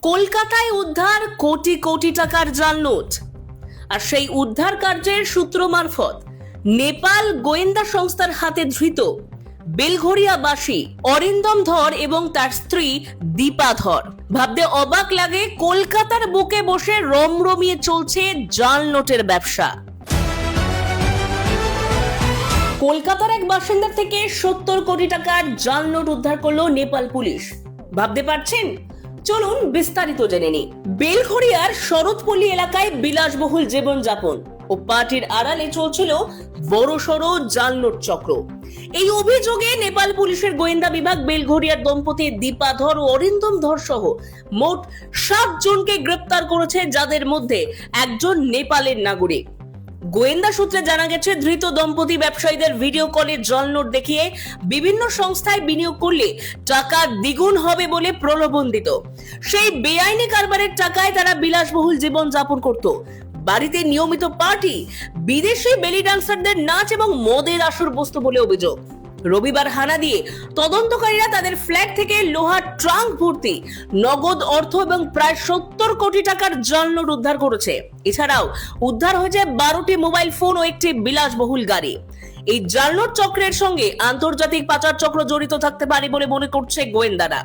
কলকাতায় উদ্ধার কোটি কোটি টাকার জাল নোট। আর সেই উদ্ধার কার্যের সূত্র মারফত নেপাল গোয়েন্দা সংস্থার হাতে ধৃত বেলঘরিয়াবাসী অরিন্দম ধর এবং তার স্ত্রী দীপা ধর। ভাবতে অবাক লাগে, কলকাতার বুকে বসে রমরমিয়ে চলছে জাল নোটের ব্যবসা। কলকাতার এক বাসিন্দার থেকে 70 কোটি টাকার জাল নোট উদ্ধার করলো নেপাল পুলিশ। ভাবতে পারছেন? চলুন বিস্তারিত জেনে নিই। বেলঘরিয়ার শরৎপল্লী এলাকায় বিলাসবহুল জীবনযাপন ও পার্টির আড়ালে চলছিল বড়সড় জাল নোট চক্র। এই অভিযোগে নেপাল পুলিশের গোয়েন্দা বিভাগ বেলঘরিয়ার দম্পতি দীপা ধর ও অরিন্দম ধর সহ মোট 7 জনকে গ্রেপ্তার করেছে, যাদের মধ্যে একজন নেপালের নাগরিক। গোয়েন্দা সূত্রে জানা গেছে, ধৃত দম্পতি ব্যবসায়ীদের ভিডিও কলে জাল নোট দেখিয়ে বিভিন্ন সংস্থায় বিনিয়োগ করলে টাকা দ্বিগুণ হবে বলে প্রলোভন দিত। সেই বেআইনি কারবারের টাকায় তারা বিলাসবহুল জীবন যাপন করত। বাড়িতে নিয়মিত পার্টি, বিদেশি বেলি ডান্সারদের নাচ এবং মদের আসর বসত বলে অভিযোগ। রবিবার হানা দিয়ে তদন্তকারীরা তাদের ফ্ল্যাট থেকে লোহার ট্রাঙ্ক ভর্তি নগদ অর্থ এবং প্রায় 70 কোটি টাকার জাল নোট উদ্ধার করেছে। এছাড়াও উদ্ধার হয়েছে 12টি মোবাইল ফোন ও একটি বিলাসবহুল গাড়ি। এই জাল নোট চক্রের সঙ্গে আন্তর্জাতিক পাচার চক্র জড়িত থাকতে পারে বলে মনে করছে গোয়েন্দারা।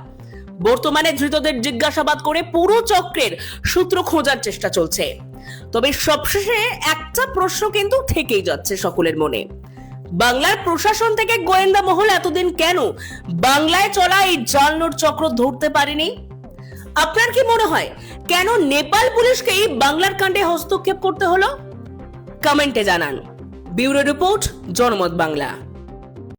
বর্তমানে ধৃতদের জিজ্ঞাসাবাদ করে পুরো চক্রের সূত্র খোঁজার চেষ্টা চলছে। তবে সবশেষে একটা প্রশ্ন কিন্তু থেকেই যাচ্ছে সকলের মনে, বাংলার প্রশাসন থেকে গোয়েন্দা মহল এতদিন কেন বাংলায় চলা এই জাল নোট চক্র ধরতে পারেনি? আপনার কি মনে হয়, কেন নেপাল পুলিশকে এই বাংলার কাণ্ডে হস্তক্ষেপ করতে হলো? কমেন্টে জানান। ব্যুরো রিপোর্ট, জনমত বাংলা।